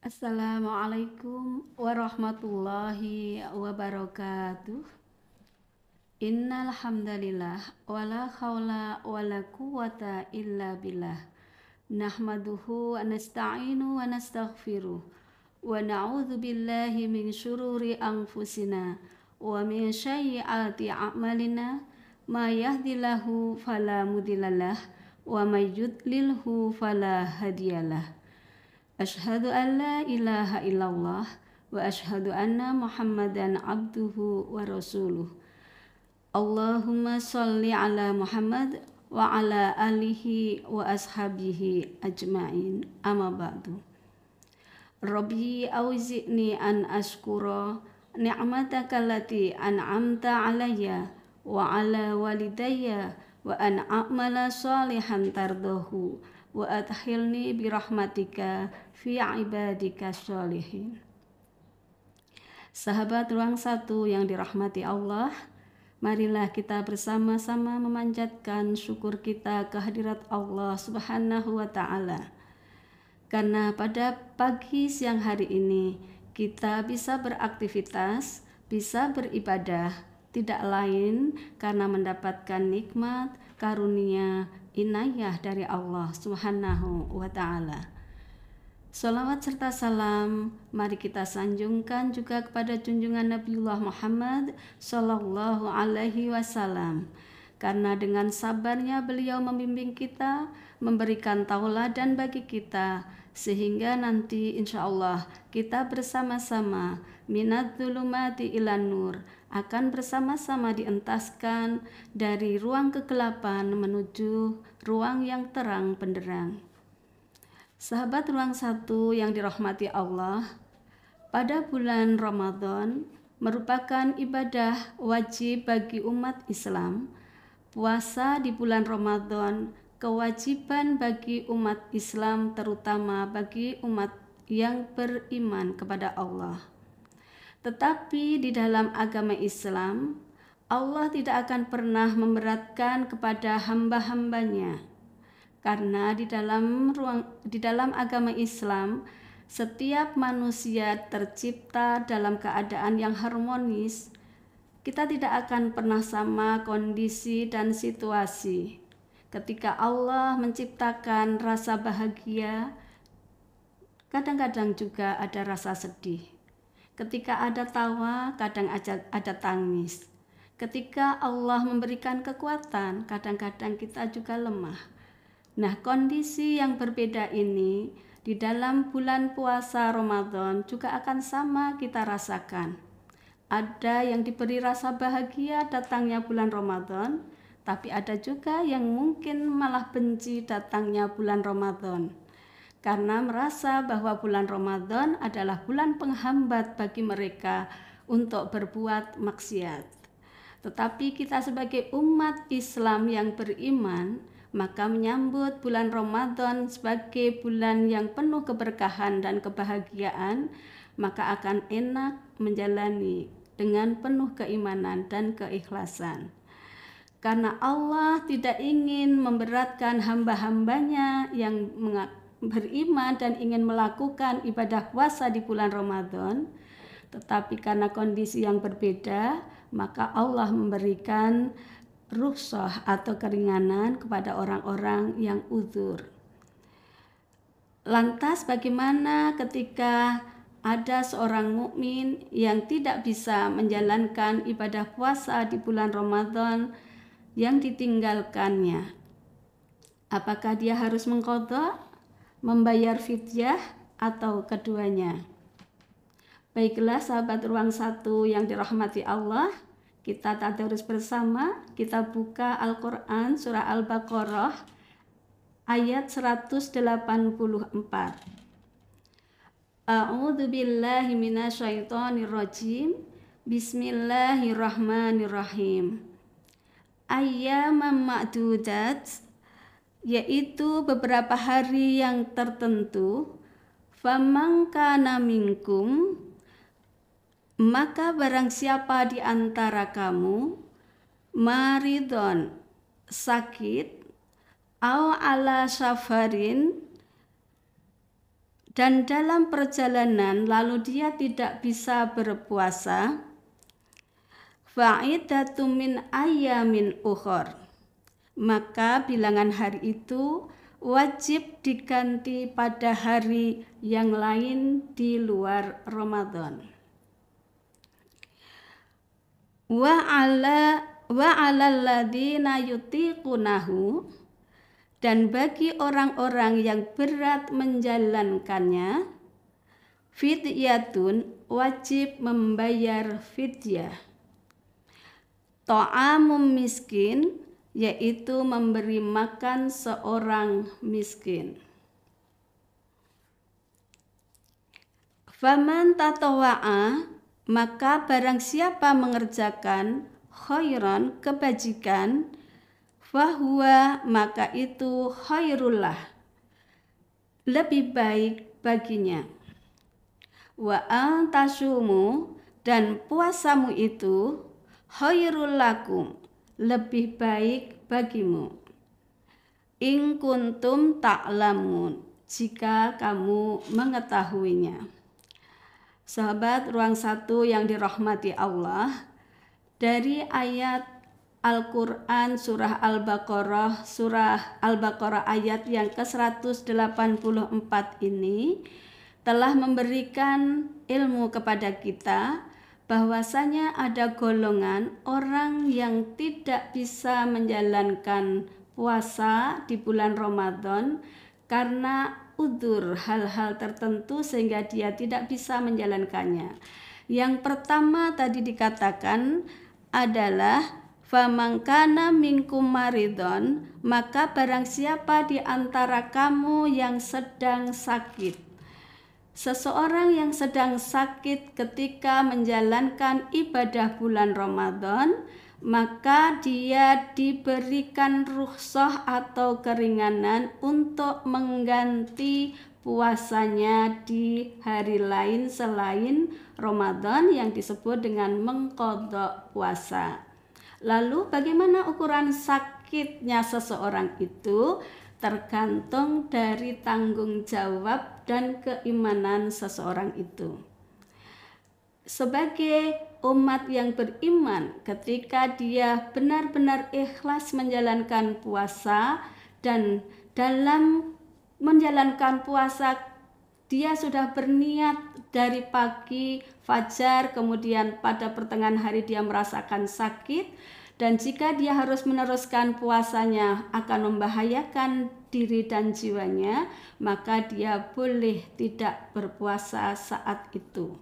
Assalamualaikum warahmatullahi wabarakatuh. Innal hamdalillah wala haula wala quwata illa billah. Nahmaduhu wa nasta'inu wa nastaghfiruh wa na'udzu billahi min syururi anfusina wa min sayyiati a'malina. Ma yahdihillahu fala mudhillalah wa may yudlilhu fala hadiyalah. Asyhadu an la ilaha illallah wa asyhadu anna Muhammadan abduhu wa rasuluh. Allahumma sholli ala Muhammad wa ala alihi wa ashabihi ajma'in. Amma ba'du. Rabbi auzi'ni an ashkura ni'mataka allati an'amta alayya wa ala walidayya wa an a'mala shalihan tardahu wa adkhilni birahmatika fi ibadika sholihin. Sahabat Ruang Satu yang dirahmati Allah, marilah kita bersama-sama memanjatkan syukur kita kehadirat Allah Subhanahu wa Ta'ala. Karena pada pagi siang hari ini kita bisa beraktivitas, bisa beribadah, tidak lain karena mendapatkan nikmat, karunia, inayah dari Allah Subhanahu wa Ta'ala. Salawat serta salam mari kita sanjungkan juga kepada junjungan Nabiullah Muhammad Sallallahu Alaihi Wasallam, karena dengan sabarnya beliau membimbing kita, memberikan tauladan bagi kita, sehingga nanti insya Allah kita bersama-sama minad dzulumati ilan nur, akan bersama-sama dientaskan dari ruang kegelapan menuju ruang yang terang benderang. Sahabat Ruang Satu yang dirahmati Allah, pada bulan Ramadan merupakan ibadah wajib bagi umat Islam. Puasa di bulan Ramadan kewajiban bagi umat Islam, terutama bagi umat yang beriman kepada Allah. Tetapi di dalam agama Islam, Allah tidak akan pernah memberatkan kepada hamba-hambanya. Karena di dalam agama Islam, setiap manusia tercipta dalam keadaan yang harmonis. Kita tidak akan pernah sama kondisi dan situasi. Ketika Allah menciptakan rasa bahagia, kadang-kadang juga ada rasa sedih. Ketika ada tawa, kadang ada tangis. Ketika Allah memberikan kekuatan, kadang-kadang kita juga lemah. Nah, kondisi yang berbeda ini di dalam bulan puasa Ramadan juga akan sama kita rasakan. Ada yang diberi rasa bahagia datangnya bulan Ramadan, tapi ada juga yang mungkin malah benci datangnya bulan Ramadan, karena merasa bahwa bulan Ramadan adalah bulan penghambat bagi mereka untuk berbuat maksiat. Tetapi kita sebagai umat Islam yang beriman, maka menyambut bulan Ramadan sebagai bulan yang penuh keberkahan dan kebahagiaan, maka akan enak menjalani dengan penuh keimanan dan keikhlasan. Karena Allah tidak ingin memberatkan hamba-hambanya yang beriman dan ingin melakukan ibadah puasa di bulan Ramadan, tetapi karena kondisi yang berbeda, maka Allah memberikan rukhsah atau keringanan kepada orang-orang yang uzur. Lantas bagaimana ketika ada seorang mukmin yang tidak bisa menjalankan ibadah puasa di bulan Ramadan yang ditinggalkannya? Apakah dia harus mengqadha, membayar fidyah, atau keduanya? Baiklah sahabat Ruang Satu yang dirahmati Allah, kita tadarus bersama, kita buka Al-Quran surah Al-Baqarah ayat 184. A'udzu billahi minasyaitonir rajim. Bismillahirrahmanirrahim. Ayyaman ma'dudat, yaitu beberapa hari yang tertentu. Faman kana minkum, maka barang siapa di antara kamu maridon, sakit, au ala safarin, dan dalam perjalanan lalu dia tidak bisa berpuasa, fa'idatu min ayyamin ukhor, maka bilangan hari itu wajib diganti pada hari yang lain di luar Ramadan. Wa 'alal ladzina yutiqunahu, dan bagi orang-orang yang berat menjalankannya, fidyatun, wajib membayar fidyah. Ta'amum miskin, yaitu memberi makan seorang miskin. Faman tatawa'a, maka barang siapa mengerjakan khairan, kebajikan, fahuwa, maka itu khairullah, lebih baik baginya. Wa antasumu, dan puasamu itu khairul lakum, lebih baik bagimu. In kuntum ta'lamun, jika kamu mengetahuinya. Sahabat Ruang Satu yang dirahmati Allah, dari ayat Al-Quran surah Al-Baqarah ayat yang ke-184 ini telah memberikan ilmu kepada kita bahwasanya ada golongan orang yang tidak bisa menjalankan puasa di bulan Ramadan karena udzur, hal-hal tertentu sehingga dia tidak bisa menjalankannya. Yang pertama tadi dikatakan adalah faman kana minkum maridon, maka barang siapa di antara kamu yang sedang sakit. Seseorang yang sedang sakit ketika menjalankan ibadah bulan Ramadan, maka dia diberikan rukhsah atau keringanan untuk mengganti puasanya di hari lain selain Ramadan yang disebut dengan mengqadha puasa. Lalu bagaimana ukuran sakitnya seseorang itu? Tergantung dari tanggung jawab dan keimanan seseorang itu. Sebagai umat yang beriman, ketika dia benar-benar ikhlas menjalankan puasa dan dalam menjalankan puasa dia sudah berniat dari pagi fajar, kemudian pada pertengahan hari dia merasakan sakit, dan jika dia harus meneruskan puasanya akan membahayakan diri dan jiwanya, maka dia boleh tidak berpuasa saat itu.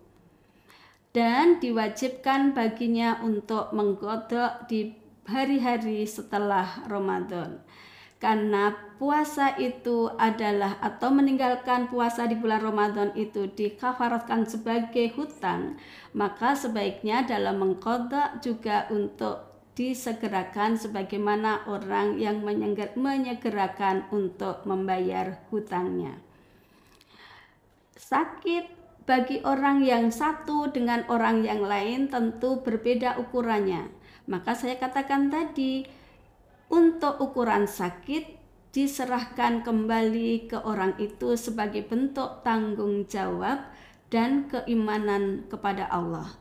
Dan diwajibkan baginya untuk mengqadha di hari-hari setelah Ramadan. Karena puasa itu adalah atau meninggalkan puasa di bulan Ramadan itu dikafaratkan sebagai hutang, maka sebaiknya dalam mengqadha juga untuk disegerakan sebagaimana orang yang menyegerakan untuk membayar hutangnya. Sakit bagi orang yang satu dengan orang yang lain tentu berbeda ukurannya. Maka saya katakan tadi, untuk ukuran sakit diserahkan kembali ke orang itu sebagai bentuk tanggung jawab dan keimanan kepada Allah.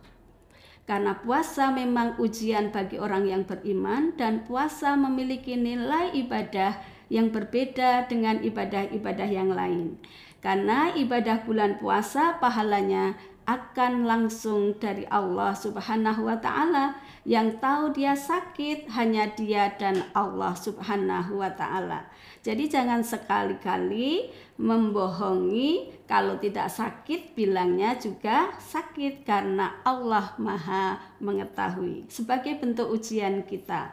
Karena puasa memang ujian bagi orang yang beriman, dan puasa memiliki nilai ibadah yang berbeda dengan ibadah-ibadah yang lain. Karena ibadah bulan puasa pahalanya akan langsung dari Allah Subhanahu wa Ta'ala. Yang tahu dia sakit hanya dia dan Allah Subhanahu wa Ta'ala. Jadi jangan sekali-kali membohongi, kalau tidak sakit bilangnya juga sakit, karena Allah Maha mengetahui, sebagai bentuk ujian kita.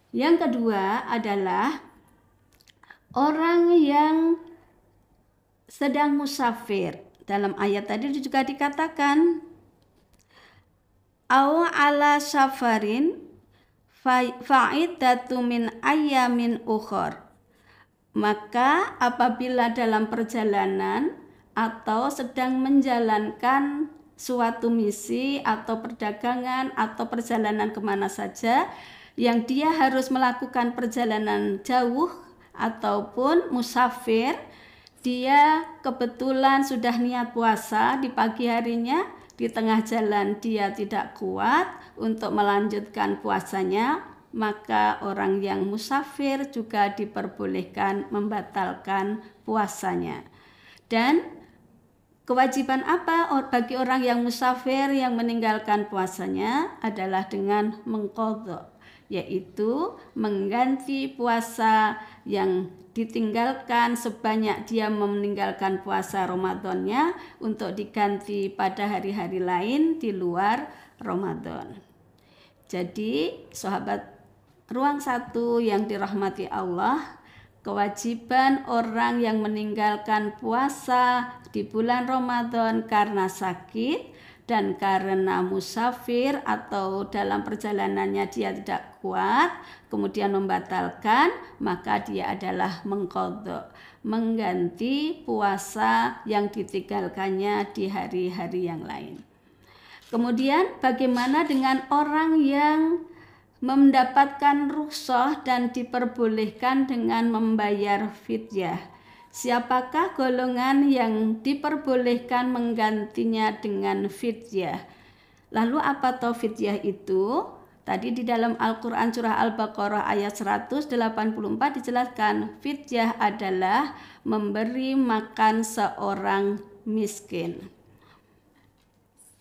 Yang kedua adalah orang yang sedang musafir. Dalam ayat tadi juga dikatakan aw ala safarin fa'idatu min ayyamin ukhor. Maka apabila dalam perjalanan atau sedang menjalankan suatu misi atau perdagangan atau perjalanan kemana saja yang dia harus melakukan perjalanan jauh ataupun musafir, dia kebetulan sudah niat puasa di pagi harinya, di tengah jalan dia tidak kuat untuk melanjutkan puasanya, maka orang yang musafir juga diperbolehkan membatalkan puasanya. Dan kewajiban apa bagi orang yang musafir yang meninggalkan puasanya adalah dengan mengqadha, yaitu mengganti puasa yang ditinggalkan sebanyak dia meninggalkan puasa Ramadannya untuk diganti pada hari-hari lain di luar Ramadan. Jadi sahabat Ruang Satu yang dirahmati Allah, kewajiban orang yang meninggalkan puasa di bulan Ramadan karena sakit dan karena musafir atau dalam perjalanannya dia tidak kuat kemudian membatalkan, maka dia adalah mengqadha, mengganti puasa yang ditinggalkannya di hari-hari yang lain. Kemudian bagaimana dengan orang yang mendapatkan rukhsah dan diperbolehkan dengan membayar fidyah? Siapakah golongan yang diperbolehkan menggantinya dengan fidyah? Lalu apa toh fidyah itu? Tadi di dalam Al-Quran surah Al-Baqarah ayat 184 dijelaskan fidyah adalah memberi makan seorang miskin.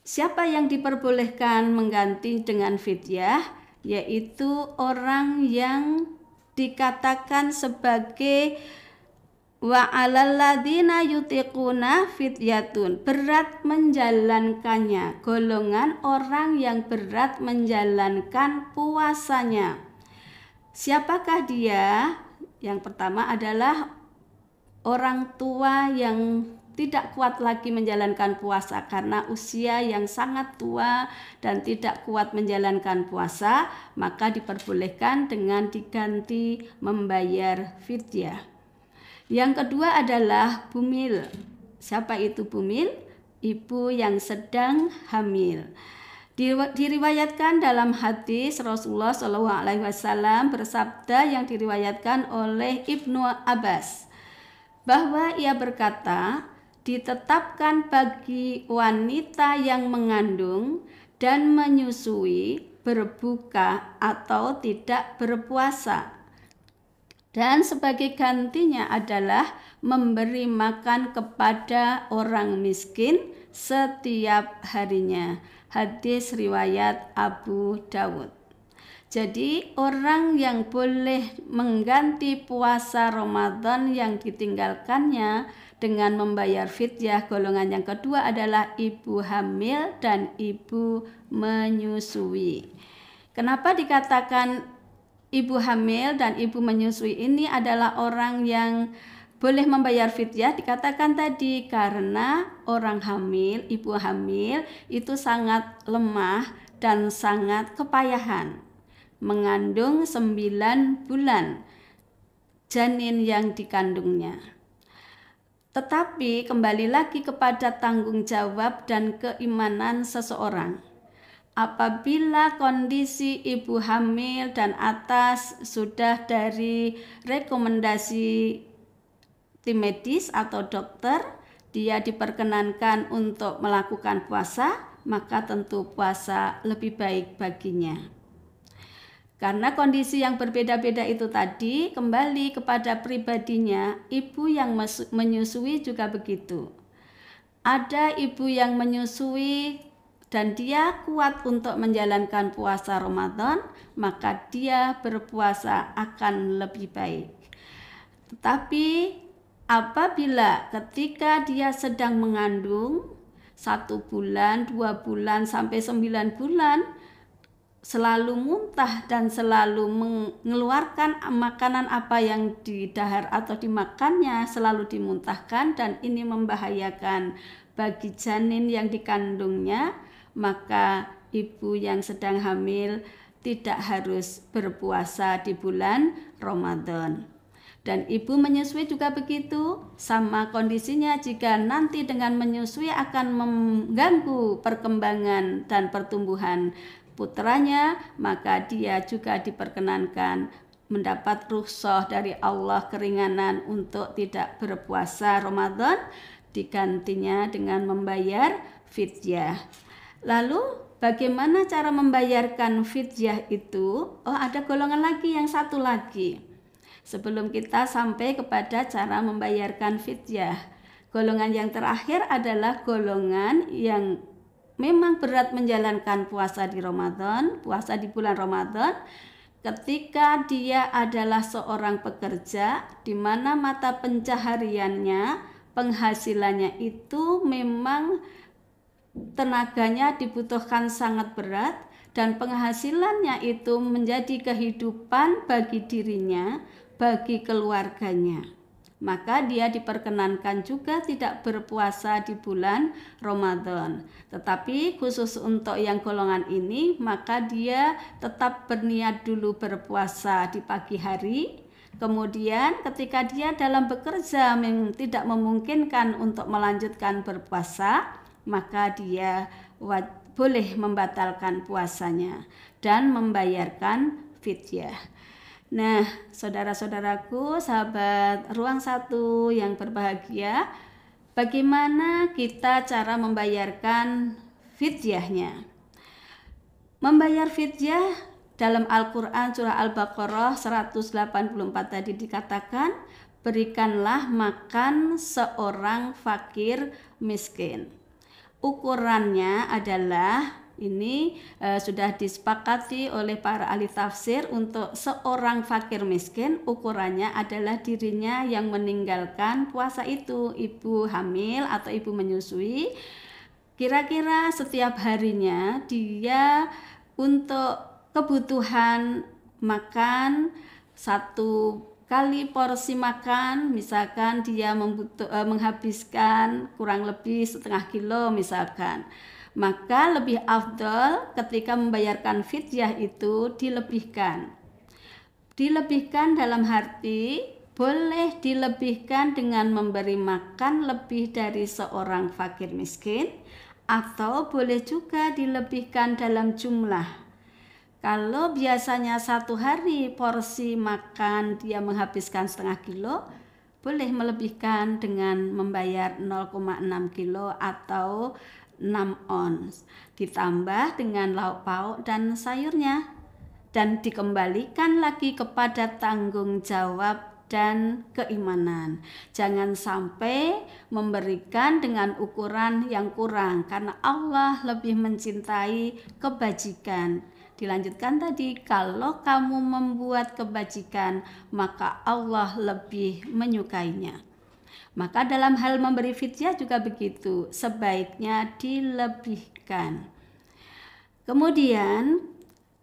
Siapa yang diperbolehkan mengganti dengan fidyah? Yaitu orang yang dikatakan sebagai wa 'alal ladzina yutiquna fidyatun, berat menjalankannya, golongan orang yang berat menjalankan puasanya. Siapakah dia? Yang pertama adalah orang tua yang tidak kuat lagi menjalankan puasa karena usia yang sangat tua dan tidak kuat menjalankan puasa, maka diperbolehkan dengan diganti membayar fidyah. Yang kedua adalah bumil. Siapa itu bumil? Ibu yang sedang hamil. Diriwayatkan dalam hadis Rasulullah SAW bersabda yang diriwayatkan oleh Ibnu Abbas bahwa ia berkata, ditetapkan bagi wanita yang mengandung dan menyusui berbuka atau tidak berpuasa. Dan sebagai gantinya adalah memberi makan kepada orang miskin setiap harinya. Hadis riwayat Abu Dawud. Jadi orang yang boleh mengganti puasa Ramadan yang ditinggalkannya dengan membayar fidyah golongan yang kedua adalah ibu hamil dan ibu menyusui. Kenapa dikatakan ibu hamil dan ibu menyusui ini adalah orang yang boleh membayar fidyah? Dikatakan tadi karena orang hamil, ibu hamil itu sangat lemah dan sangat kepayahan. Mengandung 9 bulan janin yang dikandungnya. Tetapi kembali lagi kepada tanggung jawab dan keimanan seseorang. Apabila kondisi ibu hamil dan atas sudah dari rekomendasi tim medis atau dokter, dia diperkenankan untuk melakukan puasa, maka tentu puasa lebih baik baginya. Karena kondisi yang berbeda-beda itu tadi, kembali kepada pribadinya, ibu yang menyusui juga begitu. Ada ibu yang menyusui dan dia kuat untuk menjalankan puasa Ramadan, maka dia berpuasa akan lebih baik. Tetapi apabila ketika dia sedang mengandung 1 bulan, 2 bulan, sampai 9 bulan, selalu muntah dan selalu mengeluarkan makanan apa yang didahar atau dimakannya selalu dimuntahkan dan ini membahayakan bagi janin yang dikandungnya, maka ibu yang sedang hamil tidak harus berpuasa di bulan Ramadan. Dan ibu menyusui juga begitu, sama kondisinya jika nanti dengan menyusui akan mengganggu perkembangan dan pertumbuhan putranya, maka dia juga diperkenankan mendapat rukhsah dari Allah, keringanan untuk tidak berpuasa Ramadan, digantinya dengan membayar fidyah. Lalu bagaimana cara membayarkan fidyah itu? Oh, ada golongan lagi, yang satu lagi. Sebelum kita sampai kepada cara membayarkan fidyah, golongan yang terakhir adalah golongan yang memang berat menjalankan puasa di Ramadan, puasa di bulan Ramadan, ketika dia adalah seorang pekerja di mana mata pencahariannya, penghasilannya itu memang tenaganya dibutuhkan sangat berat dan penghasilannya itu menjadi kehidupan bagi dirinya, bagi keluarganya. Maka dia diperkenankan juga tidak berpuasa di bulan Ramadan. Tetapi khusus untuk yang golongan ini, maka dia tetap berniat dulu berpuasa di pagi hari. Kemudian ketika dia dalam bekerja tidak memungkinkan untuk melanjutkan berpuasa, maka dia boleh membatalkan puasanya dan membayarkan fidyah. Nah, saudara-saudaraku, sahabat Ruang Satu yang berbahagia, bagaimana kita cara membayarkan fidyahnya? Membayar fidyah dalam Al-Quran surah Al-Baqarah 184 tadi dikatakan, berikanlah makan seorang fakir miskin. Ukurannya adalah ini sudah disepakati oleh para ahli tafsir, untuk seorang fakir miskin ukurannya adalah dirinya yang meninggalkan puasa itu, ibu hamil atau ibu menyusui. Kira-kira setiap harinya dia untuk kebutuhan makan, satu kali porsi makan, misalkan dia menghabiskan kurang lebih setengah kilo misalkan, maka lebih afdal ketika membayarkan fidyah itu dilebihkan. Dilebihkan dalam arti boleh dilebihkan dengan memberi makan lebih dari seorang fakir miskin, atau boleh juga dilebihkan dalam jumlah. Kalau biasanya satu hari porsi makan dia menghabiskan setengah kilo, boleh melebihkan dengan membayar 0,6 kilo atau 6 ons, ditambah dengan lauk pauk dan sayurnya, dan dikembalikan lagi kepada tanggung jawab dan keimanan. Jangan sampai memberikan dengan ukuran yang kurang, karena Allah lebih mencintai kebajikan. Dilanjutkan tadi, kalau kamu membuat kebajikan, maka Allah lebih menyukainya. Maka dalam hal memberi fidyah juga begitu, sebaiknya dilebihkan. Kemudian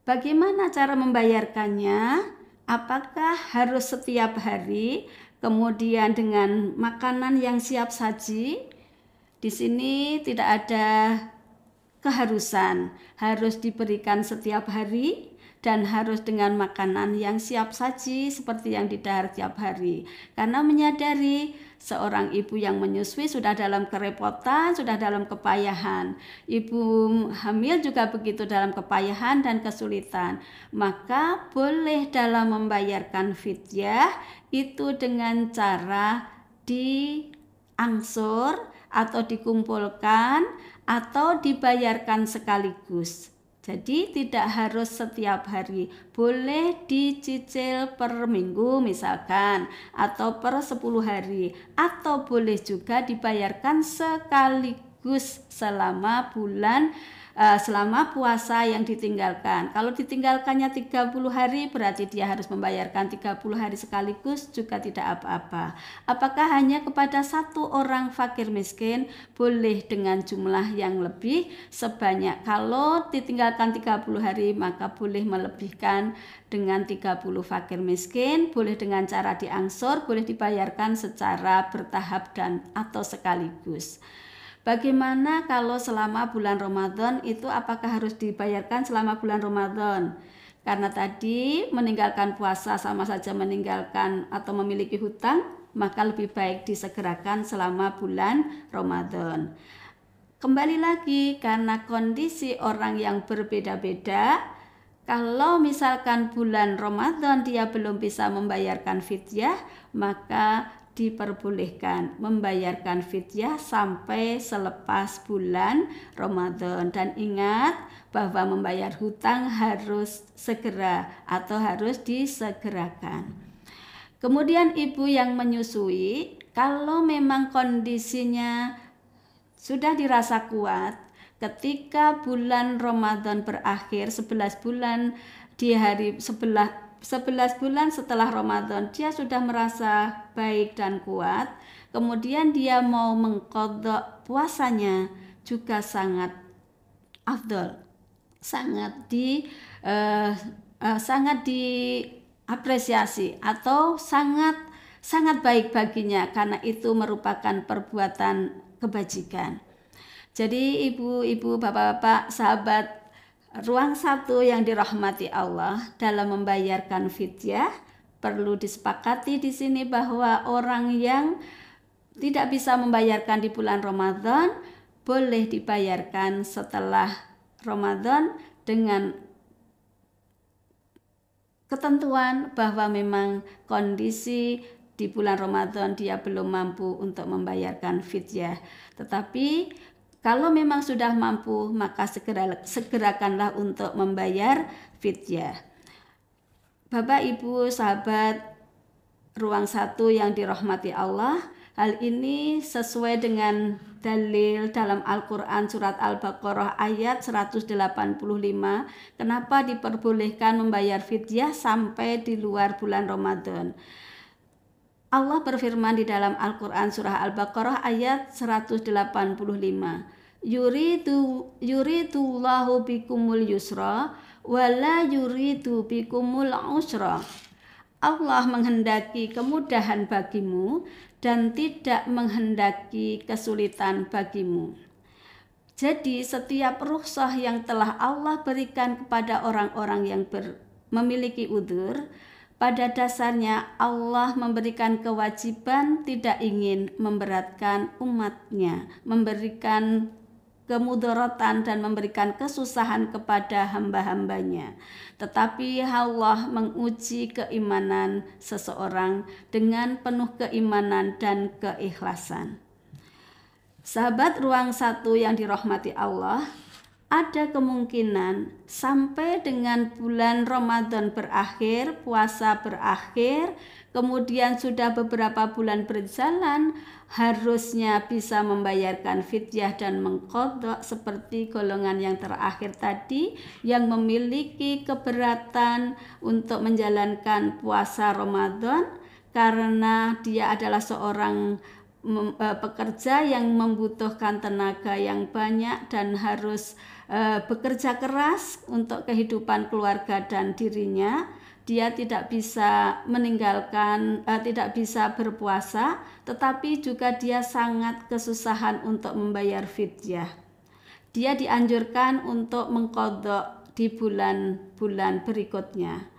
bagaimana cara membayarkannya? Apakah harus setiap hari, kemudian dengan makanan yang siap saji? Di sini tidak ada keharusan, harus diberikan setiap hari dan harus dengan makanan yang siap saji seperti yang didahar tiap hari. Karena menyadari seorang ibu yang menyusui sudah dalam kerepotan, sudah dalam kepayahan. Ibu hamil juga begitu, dalam kepayahan dan kesulitan. Maka boleh dalam membayarkan fidyah itu dengan cara diangsur atau dikumpulkan atau dibayarkan sekaligus. Jadi tidak harus setiap hari, boleh dicicil per minggu misalkan, atau per 10 hari, atau boleh juga dibayarkan sekaligus selama selama puasa yang ditinggalkan. Kalau ditinggalkannya 30 hari, berarti dia harus membayarkan 30 hari sekaligus, juga tidak apa-apa. Apakah hanya kepada satu orang fakir miskin? Boleh dengan jumlah yang lebih sebanyak. Kalau ditinggalkan 30 hari, maka boleh melebihkan dengan 30 fakir miskin, boleh dengan cara diangsur, boleh dibayarkan secara bertahap dan atau sekaligus. Bagaimana kalau selama bulan Ramadan itu, apakah harus dibayarkan selama bulan Ramadan? Karena tadi meninggalkan puasa sama saja meninggalkan atau memiliki hutang, maka lebih baik disegerakan selama bulan Ramadan. Kembali lagi, karena kondisi orang yang berbeda-beda, Kalau misalkan bulan Ramadan dia belum bisa membayarkan fidyah, maka diperbolehkan membayarkan fidyah sampai selepas bulan Ramadan. Dan ingat bahwa membayar hutang harus segera atau harus disegerakan. Kemudian ibu yang menyusui, kalau memang kondisinya sudah dirasa kuat, ketika bulan Ramadan berakhir 11 bulan di hari 11 bulan setelah Ramadan dia sudah merasa baik dan kuat, kemudian dia mau mengqadha puasanya juga sangat afdol, sangat diapresiasi atau sangat baik baginya, karena itu merupakan perbuatan kebajikan. Jadi ibu-ibu, bapak-bapak, sahabat Ruang Satu yang dirahmati Allah, dalam membayarkan fidyah perlu disepakati di sini bahwa orang yang tidak bisa membayarkan di bulan Ramadan boleh dibayarkan setelah Ramadan dengan ketentuan bahwa memang kondisi di bulan Ramadan dia belum mampu untuk membayarkan fidyah. Tetapi kalau memang sudah mampu, maka segerakanlah untuk membayar fidyah. Bapak, Ibu, sahabat Ruang Satu yang dirahmati Allah, hal ini sesuai dengan dalil dalam Al-Quran surat Al-Baqarah ayat 185. Kenapa diperbolehkan membayar fidyah sampai di luar bulan Ramadan? Allah berfirman di dalam Al-Quran surah Al-Baqarah ayat 185. Yuridullahu bikumul yusra wala yuridu bikumul usra. Allah menghendaki kemudahan bagimu dan tidak menghendaki kesulitan bagimu. Jadi setiap rukhsah yang telah Allah berikan kepada orang-orang yang memiliki udzur, pada dasarnya Allah memberikan kewajiban tidak ingin memberatkan umatnya, memberikan kemudaratan dan memberikan kesusahan kepada hamba-hambanya. Tetapi Allah menguji keimanan seseorang dengan penuh keimanan dan keikhlasan. Sahabat Ruang Satu yang dirahmati Allah, ada kemungkinan sampai dengan bulan Ramadan berakhir, puasa berakhir, kemudian sudah beberapa bulan berjalan, harusnya bisa membayarkan fidyah dan mengqadha seperti golongan yang terakhir tadi yang memiliki keberatan untuk menjalankan puasa Ramadan karena dia adalah seorang pekerja yang membutuhkan tenaga yang banyak dan harus bekerja keras untuk kehidupan keluarga dan dirinya. Dia tidak bisa meninggalkan, tidak bisa berpuasa, tetapi juga dia sangat kesusahan untuk membayar fidyah. Dia dianjurkan untuk mengqadha di bulan-bulan berikutnya.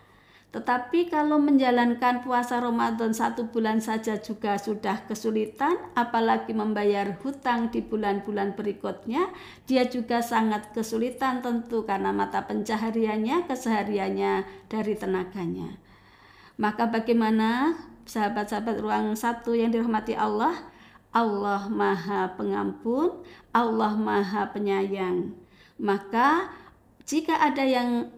Tetapi kalau menjalankan puasa Ramadan 1 bulan saja juga sudah kesulitan, apalagi membayar hutang di bulan-bulan berikutnya, dia juga sangat kesulitan tentu karena mata pencahariannya, kesehariannya dari tenaganya. Maka bagaimana sahabat-sahabat Ruang Satu yang dirahmati Allah? Allah Maha Pengampun, Allah Maha Penyayang. Maka jika ada yang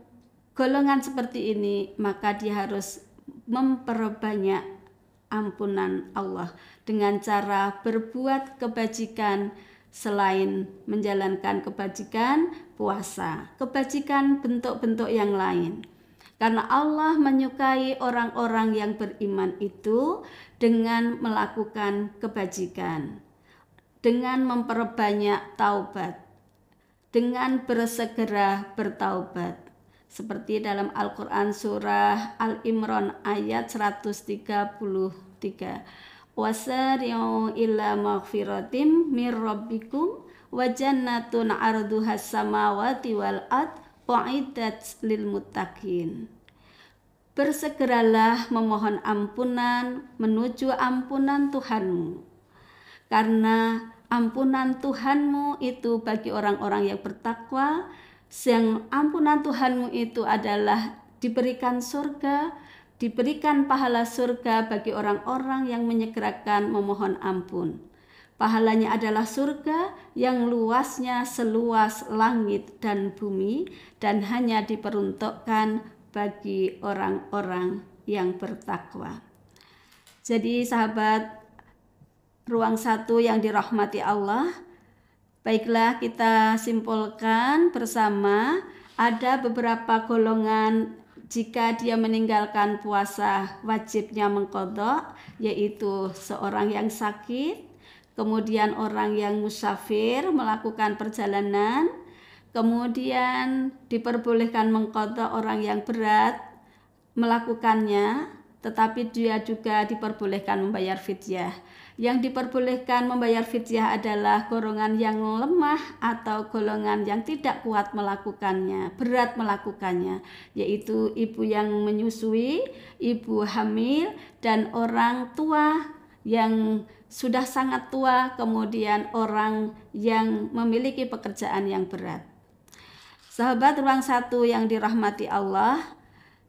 golongan seperti ini, maka dia harus memperbanyak ampunan Allah dengan cara berbuat kebajikan selain menjalankan kebajikan puasa, kebajikan bentuk-bentuk yang lain. Karena Allah menyukai orang-orang yang beriman itu dengan melakukan kebajikan, dengan memperbanyak taubat, dengan bersegera bertaubat. Seperti dalam Al-Quran surah Al-Imran ayat 133. Wasari'u ila maghfiratim mir rabbikum wa jannatun arduhas samawati wal ard u'iddat lil muttaqin. Bersegeralah memohon ampunan menuju ampunan Tuhanmu, karena ampunan Tuhanmu itu bagi orang-orang yang bertakwa, Yang ampunan Tuhanmu itu adalah diberikan surga, diberikan pahala surga bagi orang-orang yang menyegerakan memohon ampun. Pahalanya adalah surga yang luasnya seluas langit dan bumi dan hanya diperuntukkan bagi orang-orang yang bertakwa. Jadi sahabat Ruang Satu yang dirahmati Allah, baiklah kita simpulkan bersama ada beberapa golongan jika dia meninggalkan puasa wajibnya mengqadha, yaitu seorang yang sakit, kemudian orang yang musafir melakukan perjalanan, kemudian diperbolehkan mengqadha orang yang berat melakukannya, tetapi dia juga diperbolehkan membayar fidyah. Yang diperbolehkan membayar fidyah adalah golongan yang lemah atau golongan yang tidak kuat melakukannya, berat melakukannya, yaitu ibu yang menyusui, ibu hamil, dan orang tua yang sudah sangat tua, kemudian orang yang memiliki pekerjaan yang berat. Sahabat Ruang Satu yang dirahmati Allah,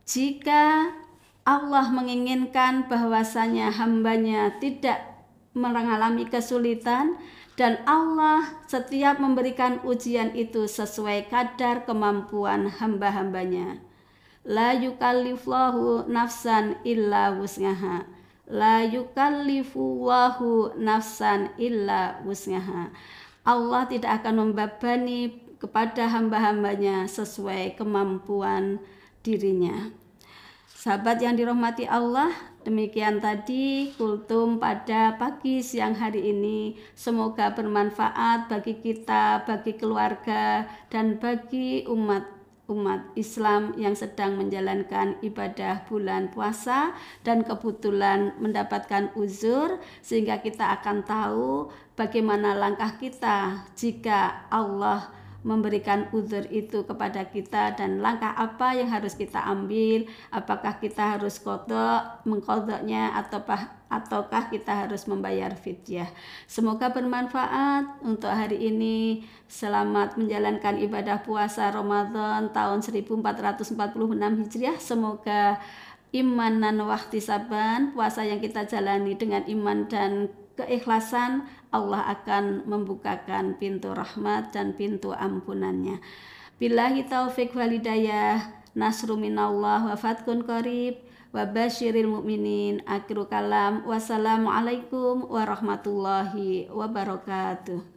jika Allah menginginkan bahwasanya hambanya tidak mengalami kesulitan dan Allah setiap memberikan ujian itu sesuai kadar kemampuan hamba-hambanya. La yukallifullahu nafsan illa wus'aha. La yukallifullahu nafsan illa wus'aha. Allah tidak akan membebani kepada hamba-hambanya sesuai kemampuan dirinya. Sahabat yang dirahmati Allah, demikian tadi kultum pada pagi siang hari ini. Semoga bermanfaat bagi kita, bagi keluarga, dan bagi umat Islam yang sedang menjalankan ibadah bulan puasa dan kebetulan mendapatkan uzur, sehingga kita akan tahu bagaimana langkah kita jika Allah memberikan uzur itu kepada kita dan langkah apa yang harus kita ambil, apakah kita harus mengqadhanya ataukah kita harus membayar fidyah. Semoga bermanfaat untuk hari ini. Selamat menjalankan ibadah puasa Ramadan tahun 1446 Hijriah. Semoga imanan wahtisaban, puasa yang kita jalani dengan iman dan keikhlasan, Allah akan membukakan pintu rahmat dan pintu ampunannya. Billahi taufiq wal hidayah, nasru minallah wa fathun qarib wa basyiril mu'minin. Akhiru kalam, wassalamualaikum warahmatullahi wabarakatuh.